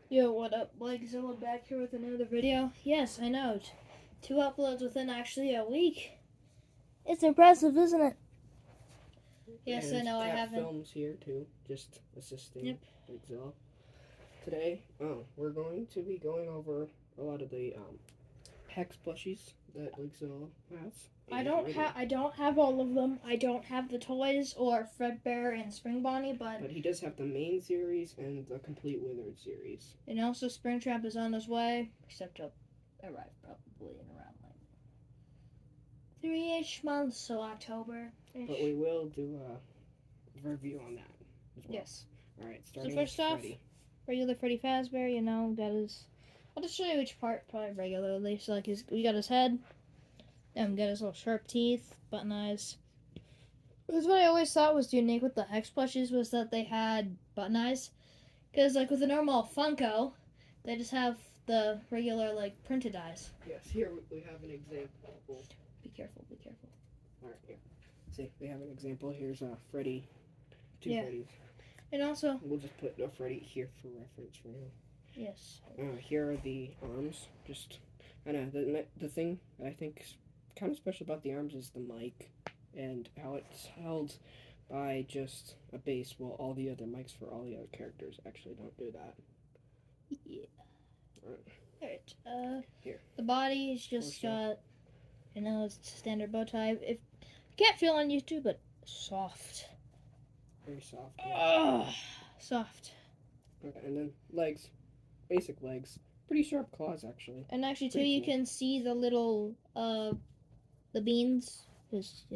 Yo, what up? Blakezilla back here with another video. Yes, I know. 2 uploads within actually a week. It's impressive, isn't it? Yes, and I know. I Cat haven't. Films here too, just assisting Yep. Blakezilla. Today, we're going to be going over a lot of the hex plushies that Blakezilla has. I don't have all of them. I don't have the toys or Fredbear and Spring Bonnie, But he does have the main series and the complete Withered series. and also Springtrap is on his way, except he'll arrive probably in around like 3-ish months, so October. But we will do a review on that as well. Yes. All right, starting first with off, Freddy. Regular Freddy Fazbear, that is. I'll just show you each part probably regularly. So like we got his head, and we got his little sharp teeth, button eyes. Because what I always thought was unique with the Hex plushies was that they had button eyes. Because like with a normal Funko, they just have the regular like printed eyes. Yes, here we have an example. Be careful, be careful. All right, here. See, we have an example. Here's Freddy. Two Yeah. Freddys. And also, we'll just put a Freddy here for reference for him. Yes. Here are the arms. Just, I know, the thing that I think is kind of special about the arms is the mic and how it's held by just a base, while all the other mics for all the other characters actually don't do that. Yeah. Alright. Here. The body is just got, it's standard bow tie. If can't feel on YouTube, but soft. Very soft. Yeah. Soft. Okay, and then legs. Basic legs. Pretty sharp claws, actually. And actually, too, you can see the little, the beans. Just,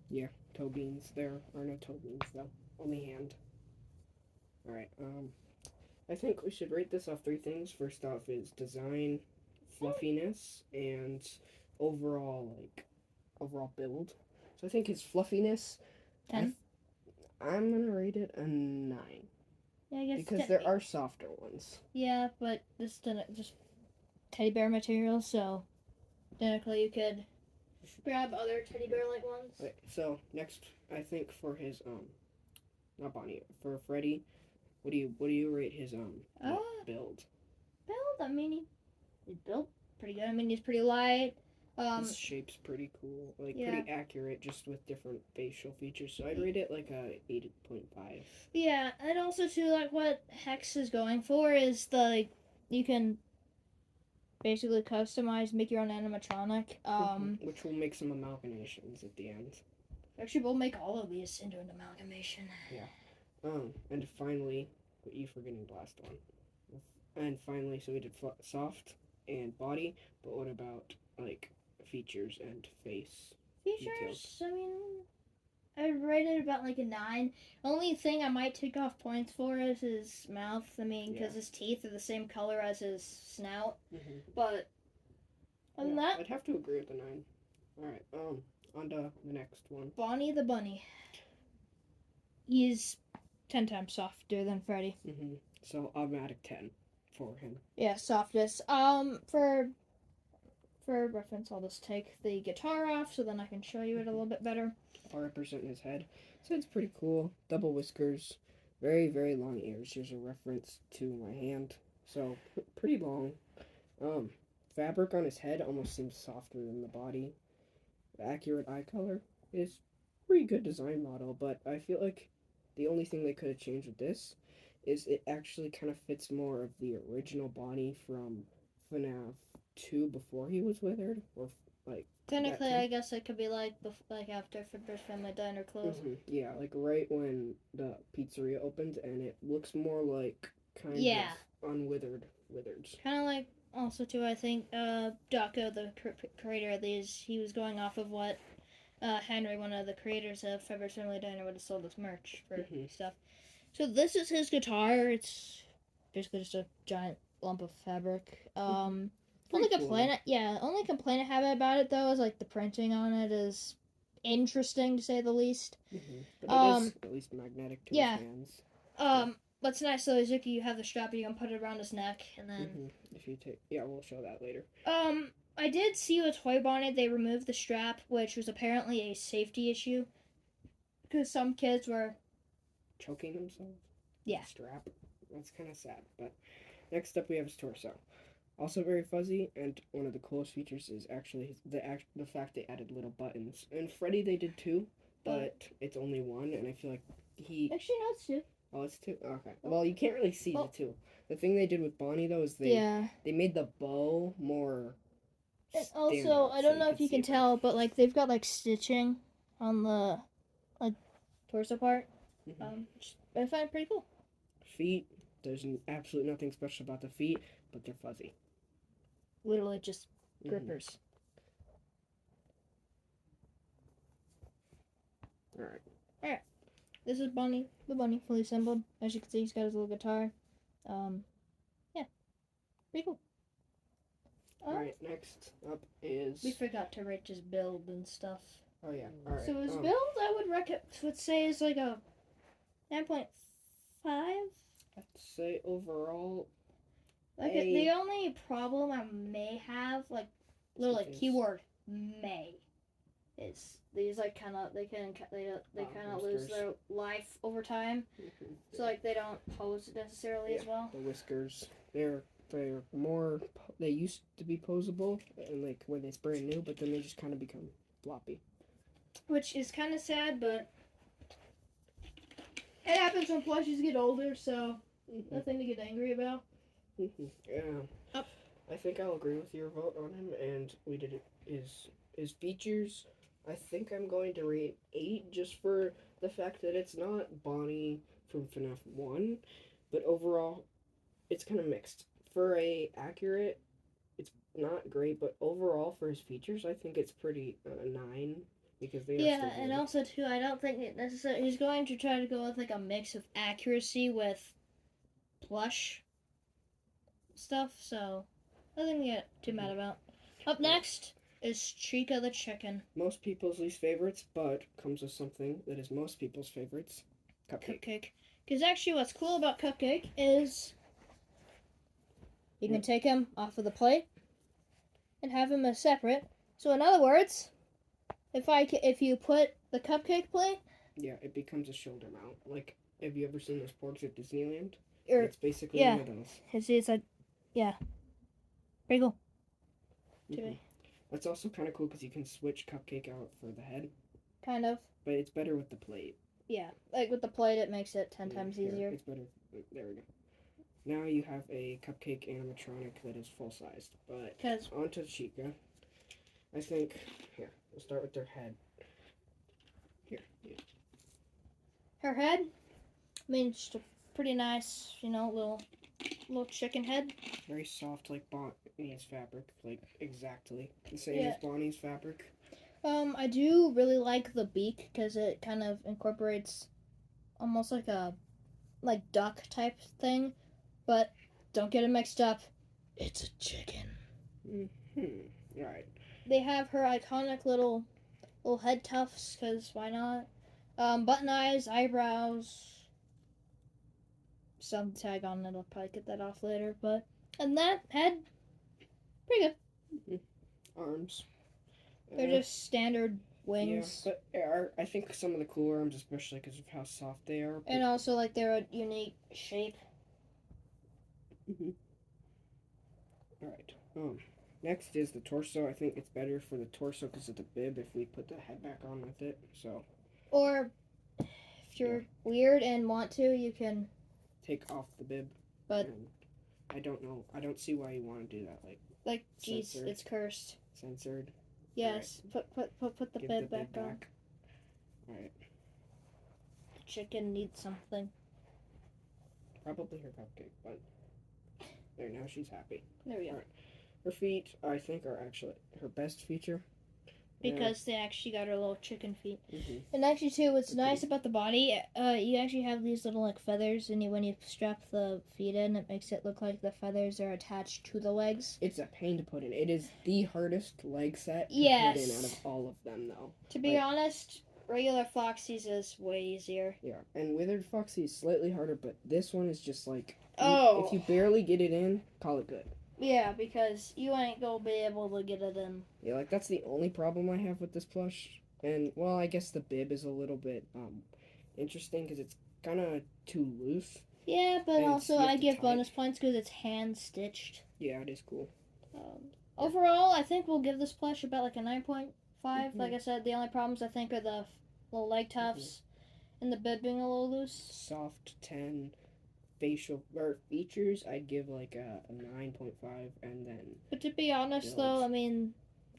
Yeah, toe beans. There are no toe beans, though. Only hand. Alright, I think we should rate this off 3 things. First off is design, fluffiness, and overall build. So I think his fluffiness... 10? I'm gonna rate it a 9. Yeah, I guess because there are softer ones. Yeah, but this is just teddy bear material, so technically you could grab other teddy bear-like ones. Right, so next, I think for his not Bonnie, for Freddy, what do you rate his build? I mean, he's built pretty good. I mean, he's pretty light. His shape's pretty cool, pretty accurate, just with different facial features. So I'd rate it like a 8.5. Yeah, and also too, like what Hex is going for is you can basically customize, make your own animatronic. Which will make some amalgamations at the end. Actually, we'll make all of these into an amalgamation. Yeah. And finally, you forgetting the last one. And finally, so we did soft and body, but what about features and face? Features, details? I mean, I'd rate it about like a 9. Only thing I might take off points for is his mouth. I mean, because his teeth are the same color as his snout. Mm-hmm. But other than that, I'd have to agree with the 9. All right. On to the next one. Bonnie the bunny. He's 10 times softer than Freddy. Mm-hmm. So automatic 10 for him. Yeah, softest. For reference, I'll just take the guitar off so then I can show you it a little bit better. I'll represent his head. So it's pretty cool. Double whiskers. Very, very long ears. Here's a reference to my hand. So, pretty long. Fabric on his head almost seems softer than the body. The accurate eye color is pretty good design model, but I feel like the only thing they could have changed with this is it actually kind of fits more of the original Bonnie from Fnaf 2 before he was withered, or technically, I guess it could be like after Fredbear's Family Diner closed. Mm-hmm. Yeah, right when the pizzeria opened, and it looks more like kind of unwithered withers. Kind of like also too, I think Daco, the creator of these, he was going off of what Henry, one of the creators of Fredbear's Family Diner, would have sold as merch for stuff. So this is his guitar. It's basically just a giant lump of fabric. Only complaint I have about it though is like the printing on it is interesting to say the least. Mm-hmm. But it is at least magnetic to his hands. What's nice though is you have the strap, you can put it around his neck, and then if you take, we'll show that later. I did see with Toy Bonnet they removed the strap, which was apparently a safety issue because some kids were choking themselves. Yeah. Strap. That's kind of sad, but Next up, we have his torso. Also very fuzzy, and one of the coolest features is actually the fact they added little buttons. And Freddy they did too, but it's only one, and I feel like he. Actually, no, it's two. Oh, it's two. Okay. Well, you can't really see the two. The thing they did with Bonnie though is Yeah. they made the bow more. And stand also, out I so don't know if you see can it better. tell, but like they've got like stitching on the like torso part. Which I find pretty cool. Feet. There's absolutely nothing special about the feet, but they're fuzzy. Literally just grippers. All right. This is Bonnie, the bunny, fully assembled. As you can see, he's got his little guitar. Yeah, pretty cool. Alright, next up is. We forgot to rate his build and stuff. Oh yeah. All right. So his build, I would say is like a 9.5. I'd say overall. Like the only problem I may have, like little like keyword may, is these like kind of they kind of lose their life over time. So like they don't pose necessarily as well. The whiskers, they're more. They used to be posable, and like when it's brand new, but then they just kind of become floppy. Which is kind of sad, but it happens when plushies get older, so nothing to get angry about. Yeah. I think I'll agree with your vote on him, and we did it. His features, I think I'm going to rate 8 just for the fact that it's not Bonnie from Fnaf 1, but overall, it's kind of mixed. For a accurate, it's not great, but overall for his features, I think it's pretty 9 because they are still good. And also too, I don't think it necessarily. He's going to try to go with like a mix of accuracy with plush stuff, so nothing to get too mad about. Up next is Chica the chicken. Most people's least favorites, but comes with something that is most people's favorites: Cupcake. Because actually, what's cool about Cupcake is you can take him off of the plate and have him as separate. So in other words, if you put the Cupcake plate, yeah, it becomes a shoulder mount. Like, have you ever seen those porks at Disneyland? It's basically one of those. It's like, yeah, pretty cool. That's also kind of cool because you can switch Cupcake out for the head. Kind of. But it's better with the plate. Yeah, like with the plate, it makes it 10 times easier. It's better. There we go. Now you have a Cupcake animatronic that is full sized. But onto Chica. I think here we'll start with their head. Here. Yeah. Her head. I mean, just a pretty nice, little chicken head. Very soft, like Bonnie's fabric, like exactly the same as Bonnie's fabric. I do really like the beak because it kind of incorporates almost like a duck type thing, but don't get it mixed up. It's a chicken. Right. They have her iconic little head tufts because why not? Button eyes, eyebrows. Some tag on it. I'll probably get that off later, but and that head, pretty good. Arms. They're just standard wings. Yeah, but I think some of the cooler arms, especially because of how soft they are. And also, like, they're a unique shape. Alright. Next is the torso. I think it's better for the torso because of the bib if we put the head back on with it. So. Or, if you're weird and want to, you can take off the bib. But I don't know. I don't see why you want to do that. Like geez, it's cursed. Censored. Yes. Right. Put the bib back on. Alright. The chicken needs something. Probably her Cupcake, but there, now she's happy. There we go. Right. Her feet, I think, are actually her best feature. Because they actually got her little chicken feet. And actually, too, what's nice about the body, you actually have these little, like, feathers, and when you strap the feet in, it makes it look like the feathers are attached to the legs. It's a pain to put in. It is the hardest leg set to put in out of all of them, though. To be honest, regular Foxy's is way easier. Yeah, and Withered Foxy is slightly harder, but this one is just like, if you barely get it in, call it good. Yeah, because you ain't gonna be able to get it in. Yeah, like, that's the only problem I have with this plush. And, well, I guess the bib is a little bit, interesting because it's kind of too loose. Yeah, but And also you have I to give tie bonus it. points because it's hand stitched. Yeah, it is cool. Overall, I think we'll give this plush about like a 9.5. Mm-hmm. Like I said, the only problems I think are the little leg tufts and the bed being a little loose. Soft 10. Facial or features, I'd give like a 9.5, and then But to be honest, build though, I mean,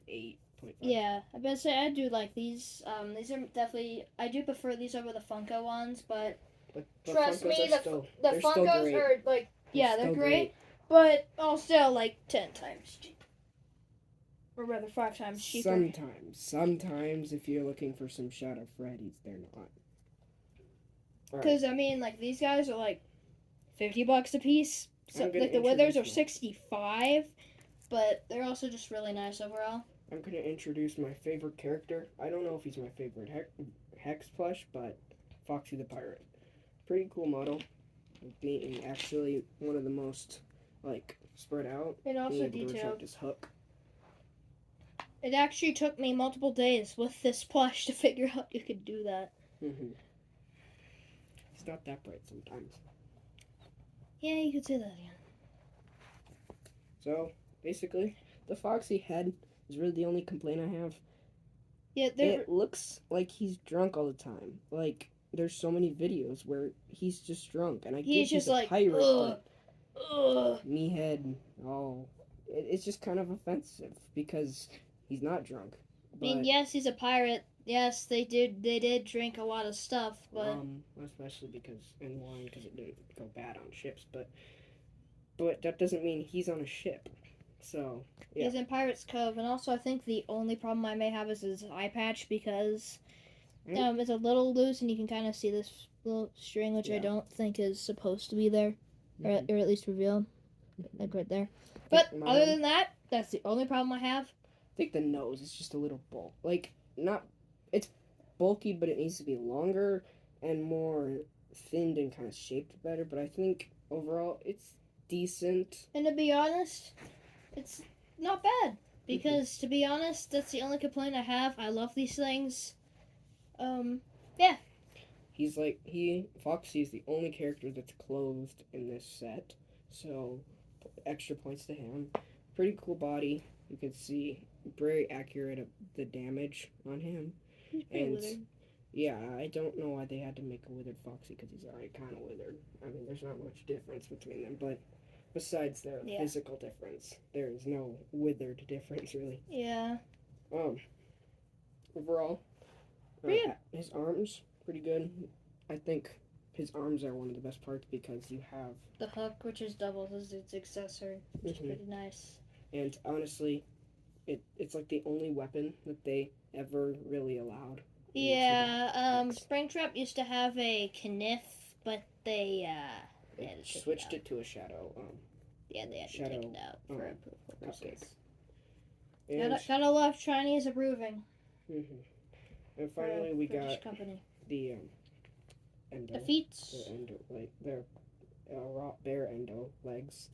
8.5. yeah, I better say I do like these. These are definitely I do prefer these over the Funko ones, but But trust Funkos me, are the still Funkos great. are like They're they're still great, but also like 10 times cheaper, or rather 5 times cheaper. Sometimes if you're looking for some Shadow Freddy's, they're not. Because I mean, like these guys are like $50 a piece. So like the Withers are 65, but they're also just really nice overall. I'm gonna introduce my favorite character. I don't know if he's my favorite Hex plush, but Foxy the Pirate. Pretty cool model. Being actually one of the most like spread out. And also being able to detailed. retract his hook. It actually took me multiple days with this plush to figure out you could do that. Mm-hmm. He's not that bright sometimes. Yeah, you could say that again. So basically, the Foxy head is really the only complaint I have. Yeah, it looks like he's drunk all the time. Like there's so many videos where he's just drunk, and I get he's a like, pirate, but me head, it's just kind of offensive because he's not drunk. But, I mean, yes, he's a pirate. Yes, they did drink a lot of stuff, but especially because it didn't go bad on ships, but that doesn't mean he's on a ship. So yeah. He's in Pirates Cove, and also I think the only problem I may have is his eye patch because it's a little loose, and you can kind of see this little string, which I don't think is supposed to be there, or at least revealed, like right there. But other than that, that's the only problem I have. I think the nose is just a little it's bulky, but it needs to be longer and more thinned and kind of shaped better. But I think overall it's decent. And to be honest, it's not bad because to be honest, that's the only complaint I have. I love these things. Yeah. Foxy is the only character that's clothed in this set, so extra points to him. Pretty cool body. You can see very accurate of the damage on him. He's pretty withered. Yeah, I don't know why they had to make a withered Foxy because he's already kind of withered. I mean, there's not much difference between them, but besides the physical difference, there is no withered difference really. Yeah. Overall, his arms pretty good. I think his arms are one of the best parts because you have the hook, which is doubles as its accessory, which is pretty nice. And honestly, it's like the only weapon that they ever really allowed. Yeah, Springtrap used to have a Kniff, but they switched it to a shadow. They had to take it out for approval purposes. Gotta love Chinese approving. And finally, we got company. The endo. The feet. The endo, like their raw bare endo legs.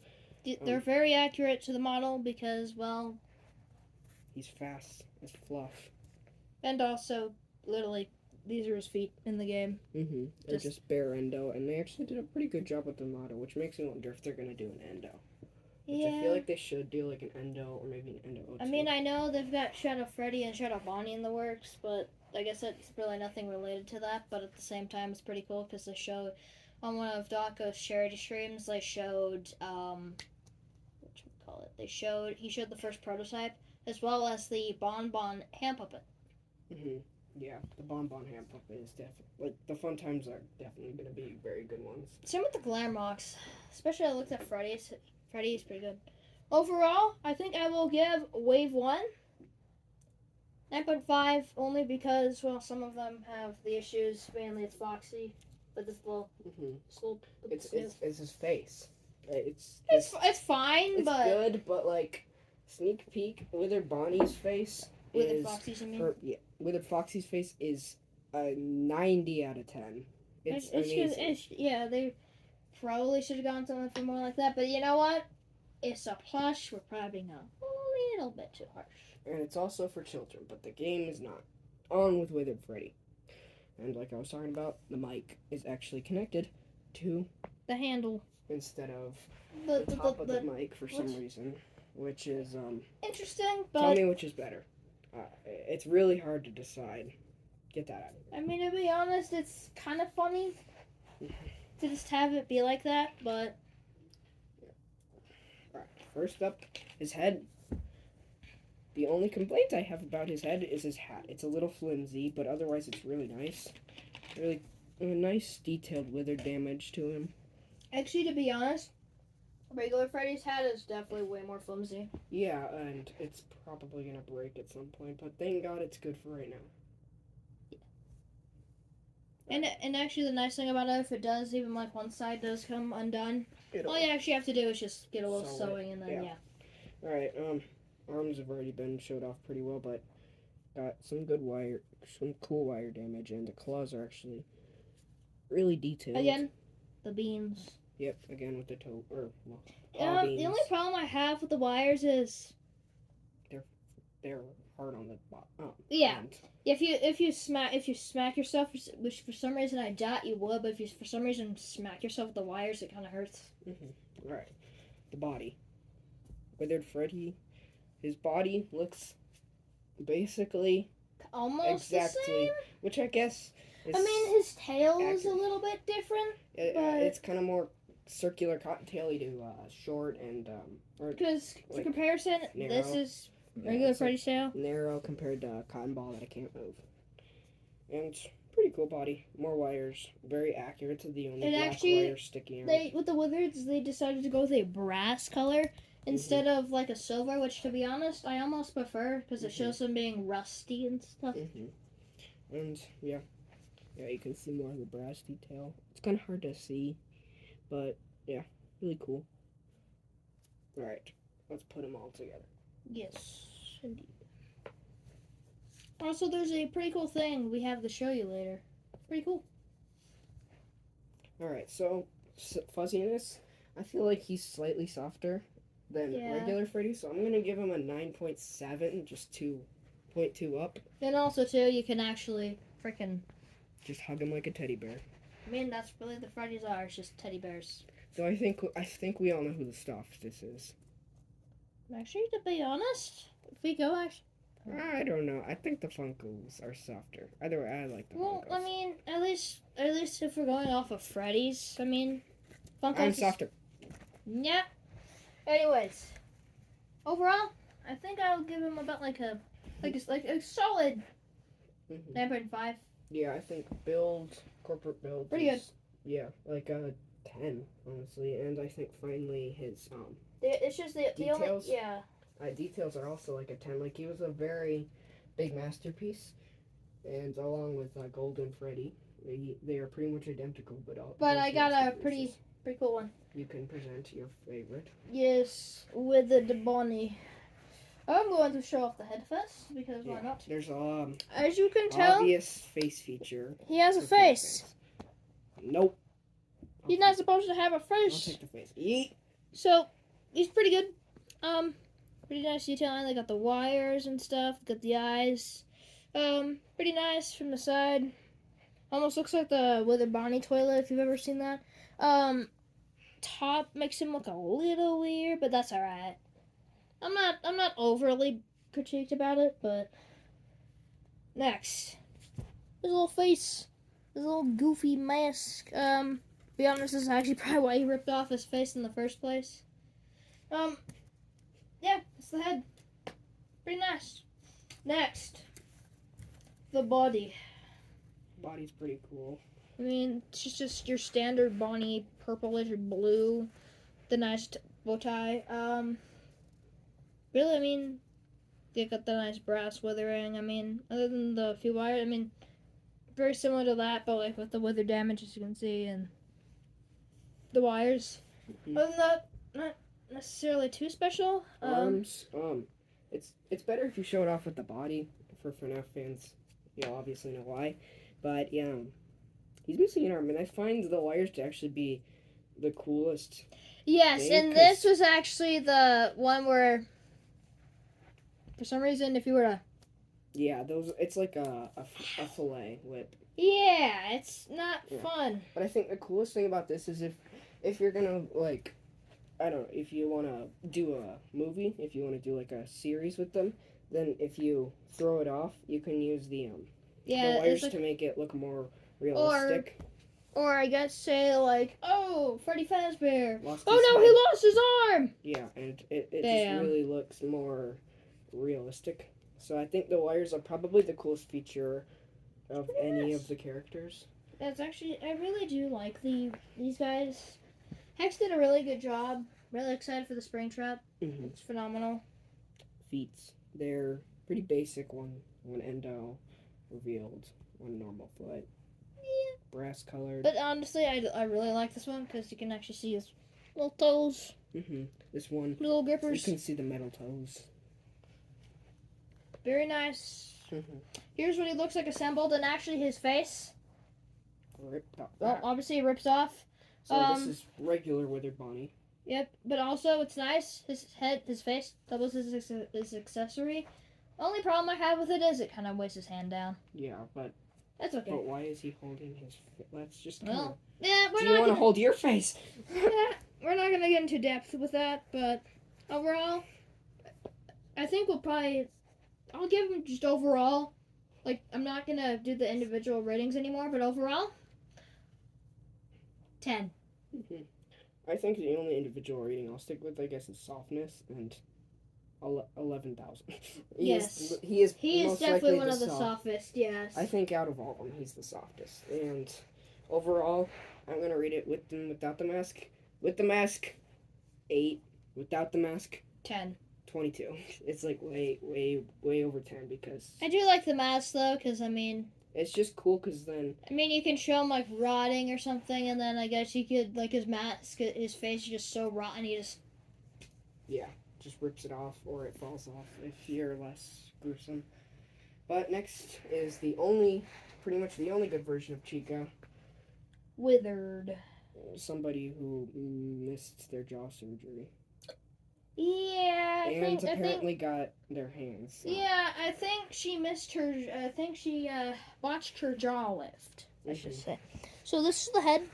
They're very accurate to the model because, well, he's fast as fluff. And also, literally, these are his feet in the game. They're just bare endo, and they actually did a pretty good job with the model, which makes me wonder if they're gonna do an endo. Which I feel like they should do like an endo or maybe an endo O2. I mean, I know they've got Shadow Freddy and Shadow Bonnie in the works, but I guess it's really nothing related to that. But at the same time, it's pretty cool because they showed on one of Daco's charity streams. They showed he showed the first prototype as well as the Bonbon hand puppet. Yeah, the Bonbon hand puppet is definitely the fun times are definitely going to be very good ones. Same with the Glamrox, especially I looked at Freddy's. Freddy's pretty good. Overall, I think I will give Wave 1 9.5 only because, well, some of them have the issues. Mainly it's Foxy with this little slope. It's his face. It's fine, it's but good, but like sneak peek Withered Bonnie's face Withered Foxy's, I mean. Withered Foxy's face is a 90 out of 10. It's amazing. They probably should have gone something for more like that, but you know what? It's a plush. We're probably being a little bit too harsh. And it's also for children, but the game is not. On with Withered Freddy. And like I was talking about, the mic is actually connected to The handle. instead of the top of the mic for some reason, which is interesting. But tell me which is better. It's really hard to decide. Get that out of here. I mean, to be honest, it's kind of funny to just have it be like that. But Alright, first up, his head. The only complaint I have about his head is his hat. It's a little flimsy, but otherwise it's really nice. Really a nice detailed wither damage to him. Actually, to be honest, regular Freddy's hat is definitely way more flimsy. Yeah, and it's probably going to break at some point, but thank God it's good for right now. And actually, the nice thing about it, if it does, even like one side does come undone, all you actually have to do is just get a little sewing and then, yeah. Alright, arms have already been showed off pretty well, but got some good wire, some cool wire damage, and the claws are actually really detailed. Again, the beans. Yep, again with the toe, or paw beans. The only problem I have with the wires is they're hard on the bottom. Oh, yeah. If you smack yourself, which for some reason I doubt you would, but if you for some reason smack yourself with the wires, it kind of hurts. Mm-hmm. All right, the body. Withered Freddy, his body looks basically almost exactly the same. Which I guess. I mean, his tail is a little bit different. It's kind of more circular cottontaily to short and because like for comparison, narrow. This is regular Freddy's tail. Narrow compared to cotton ball that I can't move. And it's pretty cool body. More wires. Very accurate to the only black wire sticking out. With the wizards, they decided to go with a brass color instead of like a silver, which to be honest, I almost prefer because it shows them being rusty and stuff. And yeah, you can see more of the brass detail. It's kind of hard to see, but yeah, really cool. All right, let's put them all together. Yes, indeed. Also, there's a pretty cool thing we have to show you later. Pretty cool. Alright, so fuzziness, I feel like he's slightly softer than regular Freddy, so I'm going to give him a 9.7, just 2.2 up. And also, too, you can actually freaking just hug him like a teddy bear. I mean, that's really the Freddy's are, it's just teddy bears. So I think we all know who the softest is. Actually, to be honest, if we go I don't know. I think the Funkos are softer. Either way, I like the Funkos. Well, I mean, at least if we're going off of Freddy's, I mean, Funkos. I'm softer. Yeah. Anyways, overall, I think I'll give him about like a solid 9.5. Yeah, I think corporate build. Pretty good. Yeah, like a 10, honestly. And I think finally his It's just the details. only Details are also like a 10. Like he was a very big masterpiece, and along with Golden Freddy, they are pretty much identical. But I got a pretty cool one. You can present your favorite. Yes, with the Bonnie. I'm going to show off the head first because why not? There's as you can tell, obvious face feature. He has a face. Nope. He's not supposed to have a face. I'll take the face. Yeet. So he's pretty good. Pretty nice detailing. They got the wires and stuff. Got the eyes. Pretty nice from the side. Almost looks like the Wither Bonnie toilet if you've ever seen that. Top makes him look a little weird, but that's alright. I'm not overly critiqued about it, but next. His little face. His little goofy mask. Be honest, this is actually probably why he ripped off his face in the first place. Yeah, it's the head. Pretty nice. Next. The body. Body's pretty cool. I mean, it's just your standard Bonnie, purplish or blue. The nice bow tie. Really, I mean, they got the nice brass withering. I mean, other than the few wires, I mean, very similar to that, but like with the wither damage, as you can see, and the wires. Other than that, not necessarily too special. Arms. It's better if you show it off with the body. For Fnaf fans, you'll obviously know why. But yeah, he's missing an arm, and I find the wires to actually be the coolest. Yes, and this was actually the one where, for some reason, if you were to... Yeah, it's like a fillet whip. Yeah, it's not Yeah. fun. But I think the coolest thing about this is if you're gonna like, I don't know, if you wanna do a movie, if you wanna do like a series with them, then if you throw it off, you can use the Yeah, wires it's like, to make it look more or realistic. I guess say like, oh, Freddy Fazbear. Lost Oh his no, head. he lost his arm. Yeah, and it just Damn. really looks more realistic. So I think the wires are probably the coolest feature of any of the characters. That's actually, I really do like these guys. Hex did a really good job. Really excited for the spring trap. Mm-hmm. It's phenomenal. Feet. They're pretty basic. One endo revealed, one normal foot. Yeah. Brass colored. But honestly, I really like this one because you can actually see his little toes. Mm-hmm. This one, Little you grippers. can see the metal toes. Very nice. Mm-hmm. Here's what he looks like assembled, and actually his face. Ripped off. Well, obviously it rips off. So this is regular withered Bonnie. Yep, but also it's nice. His head, his face doubles as his accessory. Only problem I have with it is it kind of weighs his hand down. Yeah, but That's okay. But why is he holding his? Let's just. Well, yeah, do you want to hold your face? Yeah, we're not gonna get into depth with that, but overall, I think I'll give him just overall. Like, I'm not gonna do the individual ratings anymore, but overall, 10. Mm-hmm. I think the only individual rating I'll stick with, I guess, is softness and 11,000. Yes. He is He is definitely one of the softest, yes. I think out of all of them, he's the softest. And overall, I'm going to rate it with and without the mask. With the mask, 8. Without the mask, 10. 22. It's like way over 10 because... I do like the mask, though, because, I mean... It's just cool because then... I mean, you can show him, like, rotting or something, and then I guess you could, like, his mask, his face is just so rotten, he just... Yeah, just rips it off, or it falls off if you're less gruesome. But next is pretty much the only good version of Chica. Withered. Somebody who missed their jaw surgery. Yeah, and apparently got their hands. Yeah, I think she missed her. I think she botched her jaw lift. I should say. So this is the head.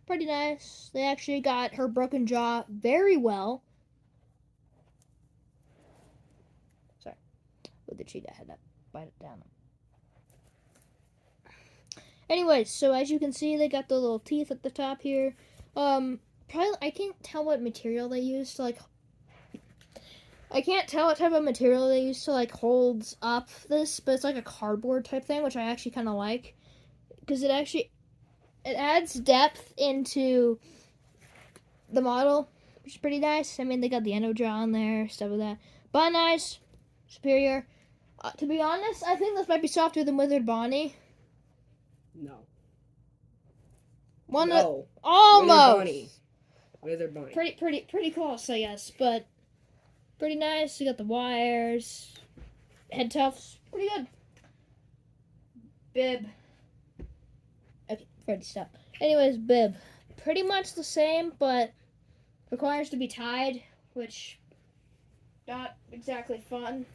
Pretty nice. They actually got her broken jaw very well. Sorry, with the cheetah head up, bite it down. Anyways, so as you can see, they got the little teeth at the top here. Probably I can't tell what material they used to like. I can't tell what type of material they use to like hold up this, but it's like a cardboard type thing, which I actually kind of like because it adds depth into the model, which is pretty nice. I mean, they got the endo jaw on there, stuff like that. But nice, superior. To be honest, I think this might be softer than Withered Bonnie. No. Almost. Withered Bonnie. Pretty close, I guess, but. Pretty nice. You got the wires, head tufts. Pretty good. Bib. Okay, Freddy, stop. Anyways, bib. Pretty much the same, but requires to be tied, which not exactly fun.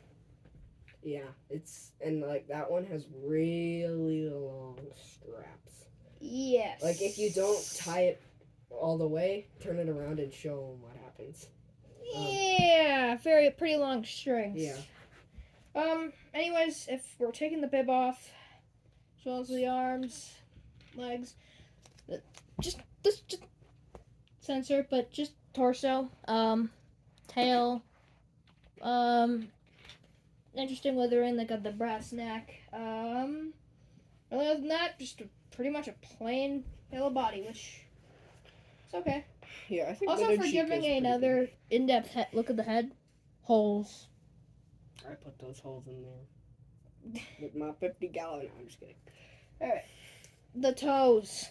Yeah, and like that one has really long straps. Yes. Like if you don't tie it all the way, turn it around and show them what happens. Yeah, pretty long strings. Yeah. Anyways, if we're taking the bib off, as well as the arms, legs, just sensor, but just torso, tail, interesting withering. They got the brass neck. Other than that, just pretty much a plain yellow body, which it's okay. Yeah, I think also, for giving another in-depth look at the head, holes. I put those holes in there with my 50-gallon. No, I'm just kidding. All right, the toes.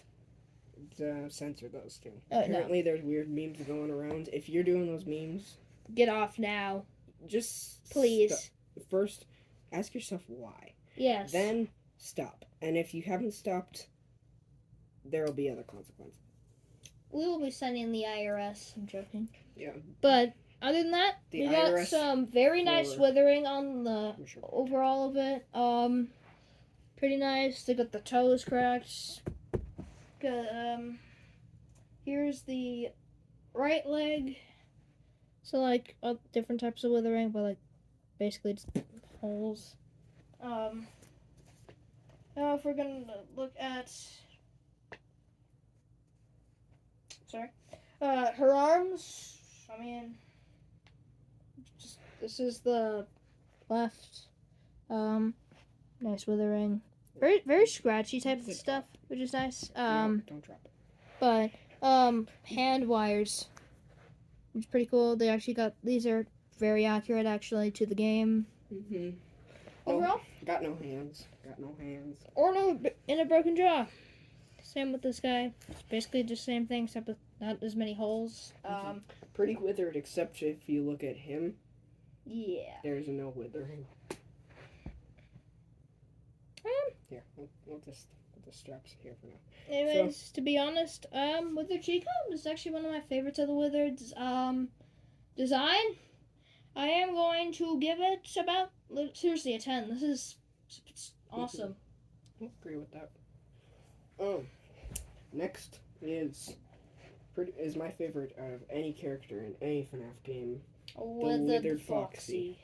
Censor those too. Apparently, there's weird memes going around. If you're doing those memes, get off now. Just please. First, ask yourself why. Yes. Then stop. And if you haven't stopped, there will be other consequences. We will be sending the IRS. I'm joking. Yeah. But other than that, we got some very nice withering on the overall of it. Pretty nice. They got the toes cracked. Got, here's the right leg. So, like, different types of withering, but, like, basically just holes. Now if we're gonna look at... Sorry. Her arms, I mean... Just, this is the left. Nice withering. Very, very scratchy type of stuff, which is nice. No, don't drop it. But, hand wires, which is pretty cool. They actually got, these are very accurate, actually, to the game. Mm-hmm. Overall? Got no hands. Got no hands. Or no, in a broken jaw. Same with this guy. It's basically just the same thing, except with not as many holes. Pretty withered, except if you look at him. Yeah. There's no withering. Here, we'll just put the straps here for now. Anyways, to be honest, Withered Chico is actually one of my favorites of the Wizards. Design, I am going to give it about, seriously, a 10. This is awesome. I agree with that. Next is my favorite out of any character in any FNAF game. Withered Foxy.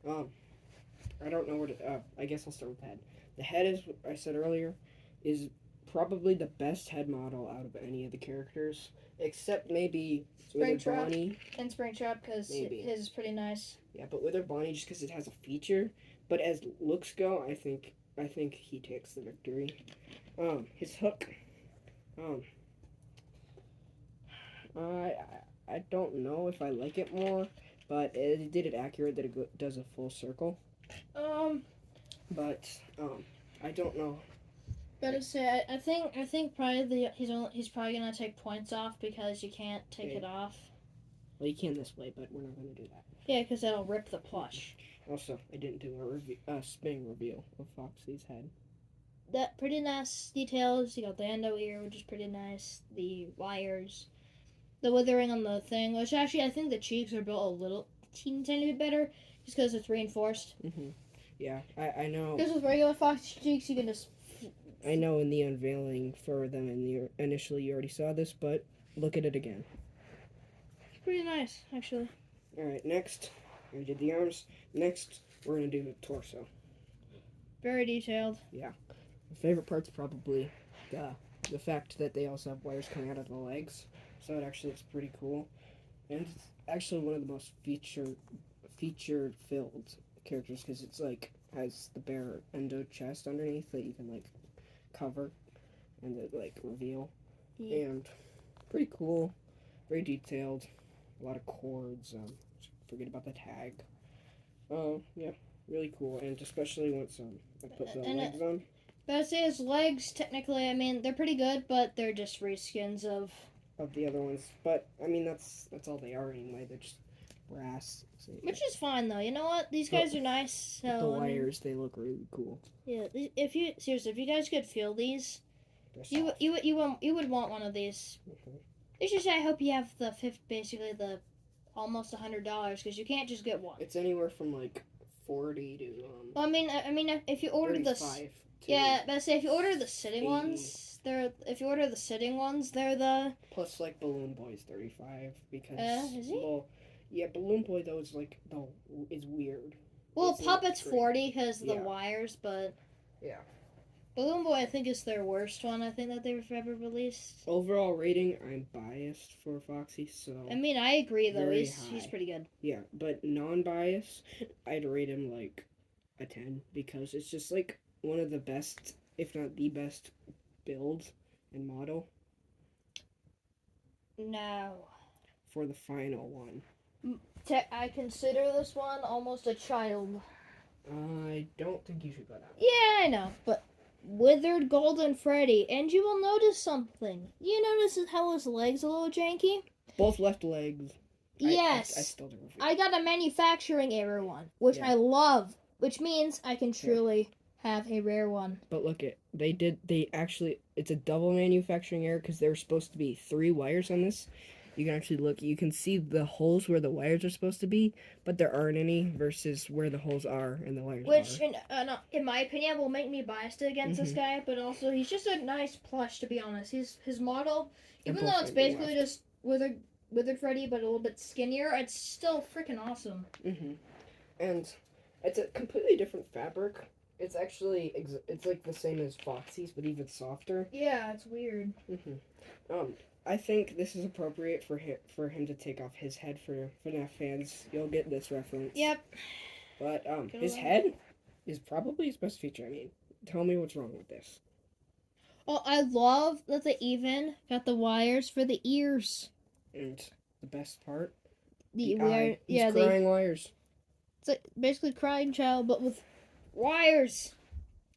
I don't know where to. I guess I'll start with the head. The head, as I said earlier, is probably the best head model out of any of the characters, except maybe Withered Bonnie. And Springtrap, because his is pretty nice. Yeah, but Withered Bonnie just because it has a feature. But as looks go, I think he takes the victory. His hook. I don't know if I like it more, but it did it accurate that it does a full circle. But I don't know. Gotta say, I think probably he's probably gonna take points off because you can't take it off. Well, you can this way, but we're not gonna do that. Yeah, because that'll rip the plush. Also, I didn't do a spinning reveal of Foxy's head. That pretty nice details. You got the endo ear, which is pretty nice. The wires, the withering on the thing, which actually I think the cheeks are built a little tiny bit better, just because it's reinforced. Mm-hmm. Yeah, I know. Because with regular Foxy cheeks, you can just... I know in the unveiling for them initially you already saw this, but look at it again. It's pretty nice, actually. Alright, next, we did the arms. Next, we're going to do the torso. Very detailed. Yeah. My favorite part's probably the fact that they also have wires coming out of the legs. So it actually looks pretty cool. And it's actually one of the most feature-filled characters because it's like has the bare endo chest underneath that you can like cover and like reveal. Yeah. And pretty cool, very detailed, a lot of cords. Forget about the tag. Yeah, really cool, and especially once I put the legs on. But I'd say his legs, technically, I mean, they're pretty good, but they're just reskins of the other ones. But I mean, that's all they are anyway. They're just brass. So, yeah. Which is fine though. You know what? These guys are nice. So, the wires, they look really cool. Yeah. If you guys could feel these, you would want one of these. Mm-hmm. It's just I hope you have basically the almost $100 because you can't just get one. It's anywhere from like 40 to Well, I mean, if you order the but say if you order the sitting 80. ones, they're the plus like Balloon Boy's 35 because is he? Well, yeah, Balloon Boy though is like is weird. Well, Puppet's 40 because of the wires, but yeah. Balloon Boy I think is their worst one. I think that they've ever released. Overall rating, I'm biased for Foxy, so I mean I agree though. He's pretty good. Yeah, but non-biased, I'd rate him like a 10 because it's just like one of the best, if not the best, build and model. No. For the final one. I consider this one almost a child. I don't think you should go that way. Yeah, I know, but Withered Golden Freddy, and you will notice something. You notice how his legs a little janky? Both left legs. Yes. I still do. I got a manufacturing error one, which I love, which means I can truly have a rare one. But look they actually, it's a double manufacturing error because there were supposed to be 3 wires on this. you can actually look. You can see the holes where the wires are supposed to be, but there aren't any. Versus where the holes are and the wires Which, are. in my opinion, will make me biased against this guy. But also, he's just a nice plush, to be honest. His model, even though it's basically just withered Freddy, but a little bit skinnier, it's still freaking awesome. And it's a completely different fabric. It's actually it's like the same as Foxy's, but even softer. Yeah, it's weird. I think this is appropriate for him to take off his head for FNAF fans. You'll get this reference. Yep. But his head is probably his best feature. I mean, tell me what's wrong with this. Oh, I love that they even got the wires for the ears. And the best part, the eye. He's crying wires. It's like basically Crying Child, but with wires.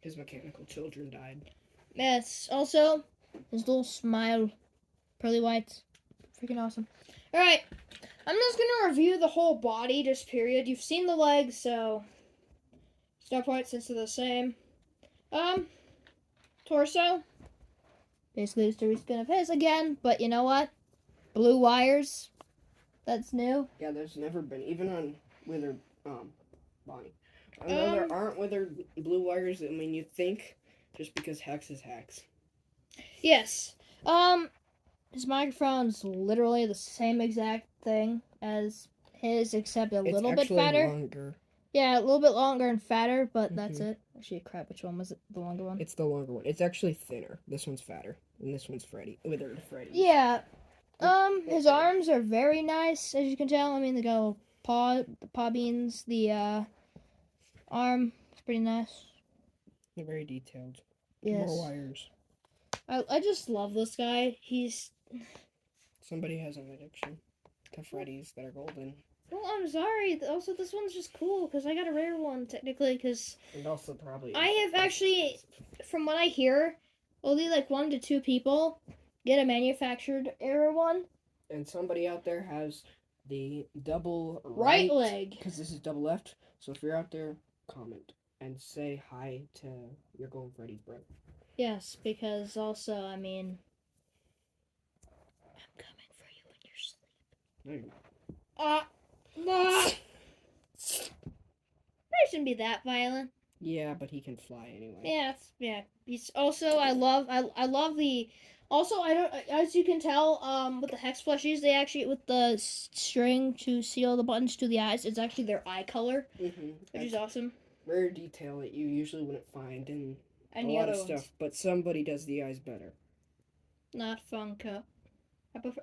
His mechanical children died. Yes. Also, his little smile, pearly whites, freaking awesome. All right, I'm just gonna review the whole body, just period. You've seen the legs, so start point since they're the same. Torso. Basically, it's the reskin of his again, but you know what? Blue wires. That's new. Yeah, there's never been, even on withered Bonnie. I know there aren't withered blue wires. I mean, you'd think, just because Hex is Hex. Yes. His microphone's literally the same exact thing as his, except a little bit fatter. Longer. Yeah, a little bit longer and fatter, but that's it. Actually, crap, which one was it? The longer one? It's the longer one. It's actually thinner. This one's fatter, and this one's withered Freddy. Yeah. His arms are very nice, as you can tell. I mean, they go paw beans. The arm is pretty nice. They're very detailed. Yes. More wires. I just love this guy. Somebody has an addiction to Freddy's that are golden. Well, I'm sorry. Also, this one's just cool because I got a rare one technically. And also probably. I have actually, from what I hear, only like 1 to 2 people get a manufactured error one. And somebody out there has the double right leg. Because this is double left. So if you're out there, comment and say hi to your Golden Freddy's bro. Yes, because also, I mean, I'm coming for you in your sleep. No, you're not. No. It shouldn't be that violent. Yeah, but he can fly anyway. Yeah. He's also I love the. Also, I don't. As you can tell, with the Hex plushies, they actually with the string to seal the buttons to the eyes, it's actually their eye color, which is awesome. Rare detail that you usually wouldn't find in any a lot other of stuff, ones. But somebody does the eyes better. Not Funko. I prefer.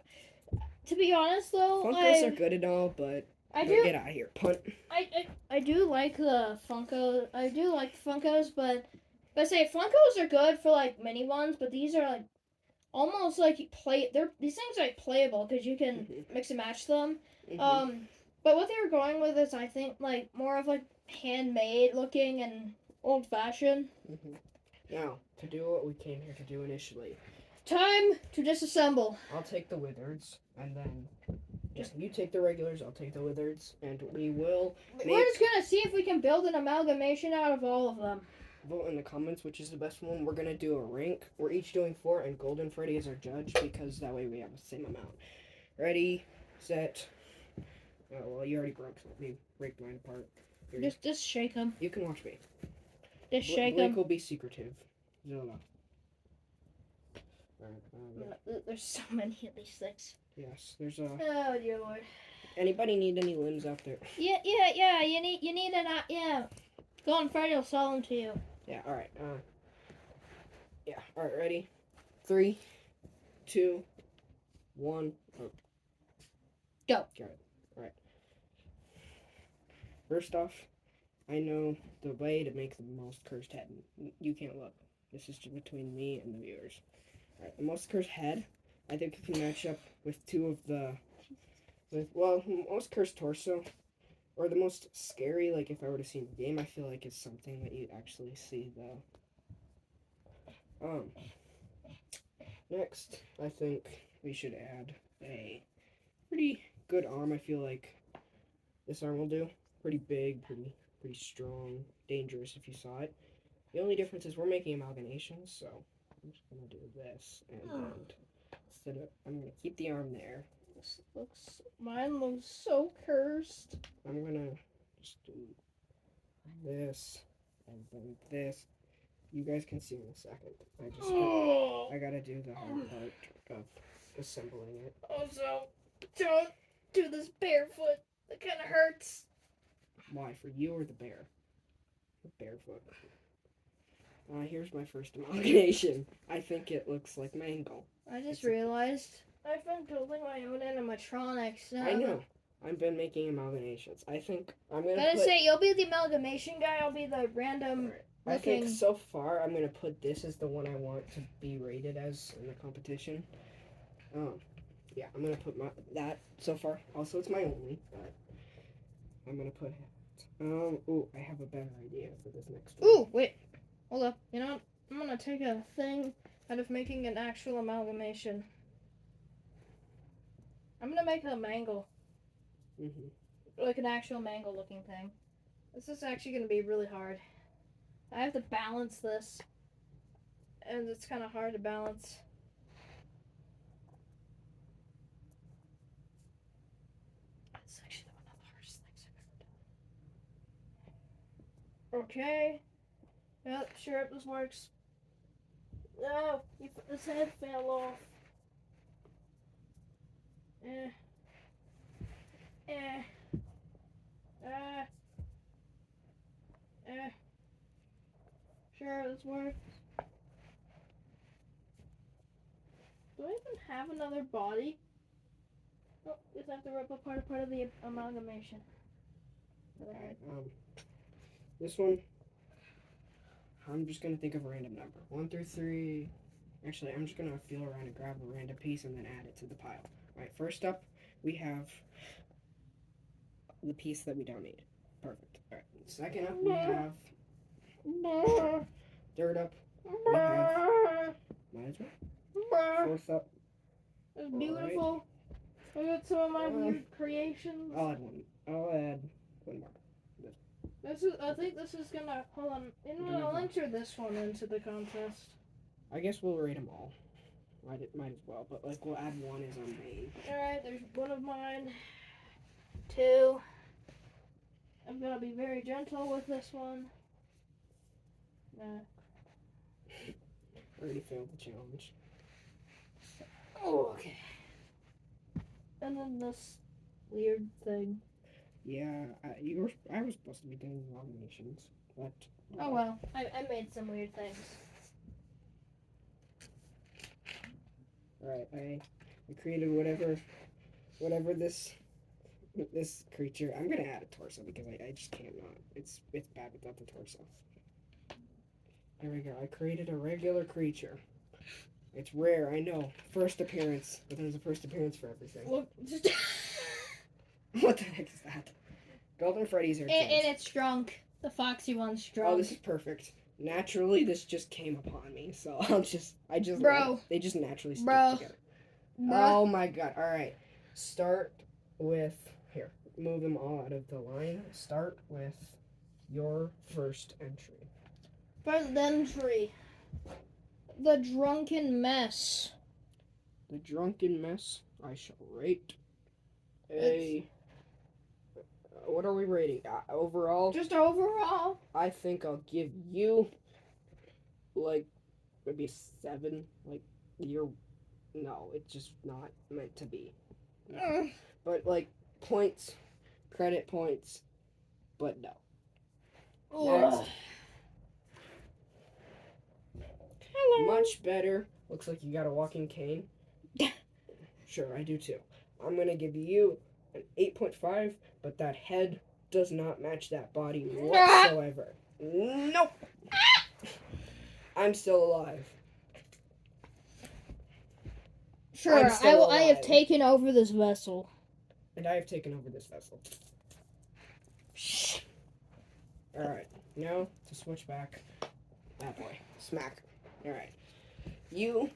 To be honest, though, Funkos are good and all, but get out of here, punt. I do like the Funko. I do like Funkos, but I say Funkos are good for like mini ones, but these are like almost like these things are like playable because you can mix and match them. But what they were going with is I think like more of like handmade looking and old fashioned. Now to do what we came here to do initially. Time to disassemble. I'll take the withereds, and then you take the regulars, I'll take the withereds, and we will We're just gonna see if we can build an amalgamation out of all of them. Vote in the comments which is the best one. We're gonna do a rank. We're each doing 4, and Golden Freddy is our judge, because that way we have the same amount. Ready, set. Oh, well, you already broke something. You break mine apart. Just shake them. You can watch me. Just shake Blake them. will be secretive. Zola. There's so many of these things. Yes, there's a. Oh dear Lord. Anybody need any limbs out there? Yeah. You need an yeah. Golden Freddy will sell them to you. Yeah. All right. Yeah. All right. Ready? 3, 2, 1. Oh. Go. Got it. All right. First off, I know the way to make the most cursed head. You can't look. This is between me and the viewers. All right. The most cursed head. I think it can match up with 2 of the. Most cursed torso. Or the most scary, like if I were to see in the game, I feel like it's something that you actually see though. Next, I think we should add a pretty good arm. I feel like this arm will do. Pretty big, pretty strong, dangerous if you saw it. The only difference is we're making amalgamations, so I'm just gonna do this, and instead of I'm gonna keep the arm there, Mine looks so cursed. I'm gonna just do this and then this. You guys can see in a second. I gotta do the hard part of assembling it. Also, don't do this barefoot. It kind of hurts. Why, for you or the bear? The barefoot. Here's my first amalgamation. I think it looks like mango. I just realized I've been building my own animatronics. I know. I've been making amalgamations. I think I'm gonna Gotta say, you'll be the amalgamation guy. I'll be the random. I think so far I'm gonna put this as the one I want to be rated as in the competition. Yeah, I'm gonna put that so far. Also, it's my only, but I'm gonna put it. Oh, I have a better idea for this next one. Ooh, wait, hold up. You know what? I'm gonna take a thing out of making an actual amalgamation. I'm gonna make a mangle. Like an actual mangle looking thing. This is actually gonna be really hard. I have to balance this, and it's kind of hard to balance. It's actually one of the hardest things I've ever done. Okay. Yep, sure, this works. No, this head fell off. Sure, this works. Do I even have another body? Oh, just have to rip apart part of the amalgamation. Alright, this one, I'm just gonna think of a random number. 1 through 3. Actually, I'm just gonna feel around and grab a random piece and then add it to the pile. Alright, first up, we have the piece that we don't need. Perfect. Alright, second up, we have. Third up, we have. Might as well. Fourth up. It's beautiful. I got some of my weird creations. I'll add one more. I think this is gonna. Hold on. I'll enter this one into the contest. I guess we'll rate them all. Might as well, but like we'll add one as our main. Alright, there's one of mine. 2. I'm gonna be very gentle with this one. Already failed the challenge. Oh, okay. And then this weird thing. Yeah, I was supposed to be doing nominations, but. Oh well, I made some weird things. Alright, I created whatever this creature. I'm gonna add a torso because I just can't not. It's bad without the torso. There we go. I created a regular creature. It's rare, I know. First appearance, but there's a first appearance for everything. Look, What the heck is that? Golden Freddy's are and it's drunk. The foxy one's drunk. Oh, this is perfect. Naturally, this just came upon me, so they just naturally stick together. Oh my god! All right, start with here. Move them all out of the line. Start with your first entry. First entry. The drunken mess. The drunken mess. I shall rate what are we rating? Overall? Just overall. I think I'll give you like maybe a 7. Like no, it's just not meant to be. No. But like points, credit points, but no. Next. Hello. Much better. Looks like you got a walking cane. Sure, I do too. I'm gonna give you an 8.5, but that head does not match that body whatsoever. Nope. I'm still alive. Sure, I have taken over this vessel. And I have taken over this vessel. Alright, now to switch back. That boy. Smack. Alright. You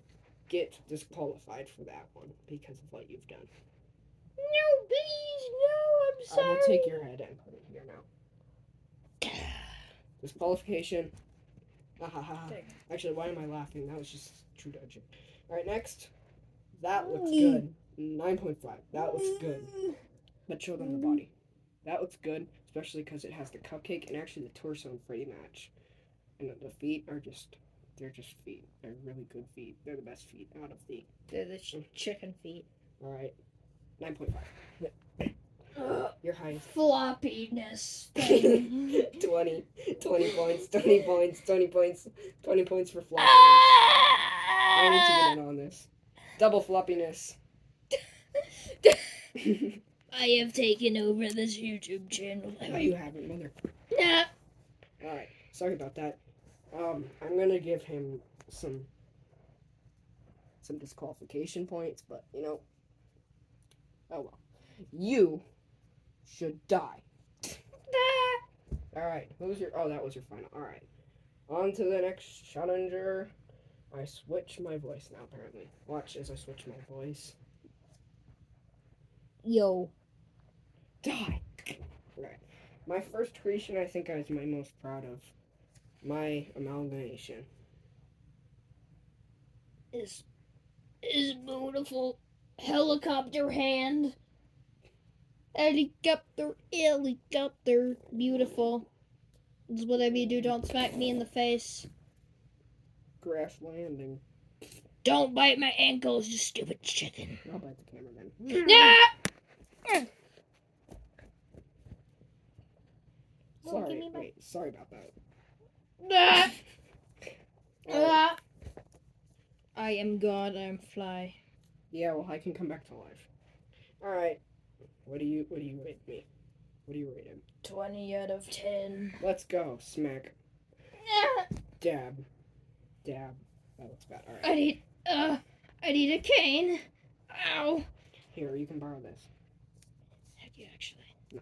get disqualified for that one because of what you've done. No, please, no, I'm sorry. I will take your head and put it here now. Disqualification. Actually, why am I laughing? That was just true dodging. Alright, next. That looks good. 9.5. That looks good. But show them the body. That looks good, especially because it has the cupcake and actually the torso and Freddy match. And the feet are they're just feet. They're really good feet. They're the best feet out of the... They're the chicken feet. Alright. 9.5. Your highest. Floppiness. 20 points, 20 points, 20 points, 20 points for floppiness. I need to get in on this. Double floppiness. I have taken over this YouTube channel. No, you haven't, mother. Nah. Alright, sorry about that. I'm gonna give him some disqualification points, but you know. Oh well. You should die. Alright, that was your final. Alright. On to the next challenger. I switch my voice now, apparently. Watch as I switch my voice. Yo. Die! Alright. My first creation I think I was my most proud of. My amalgamation. Is beautiful helicopter hand. Helicopter, beautiful. This is whatever you do, don't smack me in the face. Crash landing. Don't bite my ankles, you stupid chicken. I'll bite the camera then. Sorry about that. I am God, I am fly. Yeah, well, I can come back to life. Alright. What do you rate me? What do you rate him? 20 out of 10. Let's go. Smack. Dab. That looks bad. Alright. I need a cane. Ow. Here, you can borrow this. Heck you actually. No.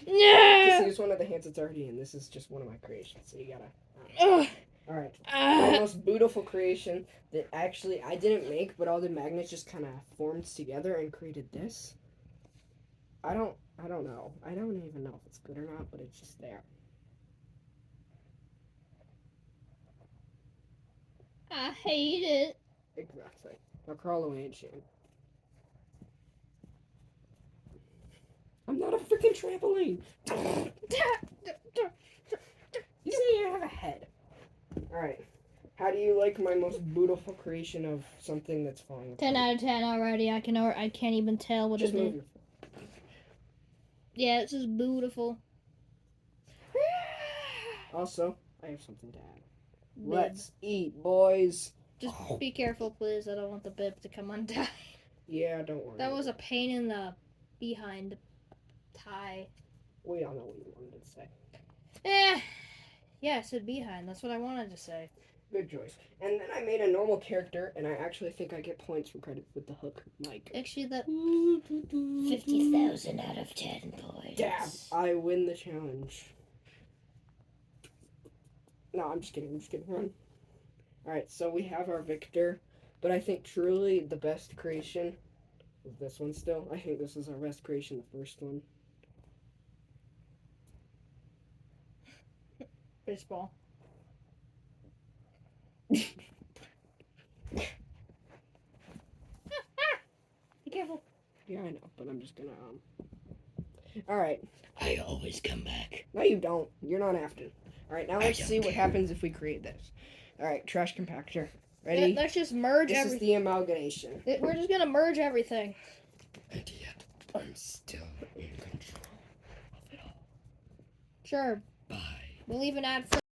No. Just use one of the hands that's already in. This is just one of my creations, so you gotta... Alright. My most beautiful creation that actually I didn't make, but all the magnets just kind of formed together and created this. I don't know. I don't even know if it's good or not, but it's just there. I hate it. Exactly. Now crawl away and shame. I'm not a freaking trampoline. You say you have a head. Alright. How do you like my most beautiful creation of something that's falling apart? 10 out of 10 already. I can't even tell what Just it move is. your... Yeah, this is beautiful. Also, I have something to add. Bib. Let's eat, boys. Just be careful, please. I don't want the bib to come undone. Yeah, don't worry. That was a pain in the behind tie. We all know what you wanted to say. Yeah, I said behind. That's what I wanted to say. Good choice. And then I made a normal character, and I actually think I get points for credit with the hook mic. Actually, that 50,000 out of 10 points. Damn, I win the challenge. No, I'm just kidding. Run. Alright, so we have our victor, but I think truly the best creation is this one still. I think this is our best creation, the first one. Baseball. Be careful. Yeah, I know, but I'm just gonna, Alright. I always come back. No, you don't. You're not after. Alright, now let's see what happens if we create this. Alright, trash compactor. Ready? Let's just merge everything. This is the amalgamation. We're just gonna merge everything. And yet, I'm still in control of it all. Sure. Bye. We'll even add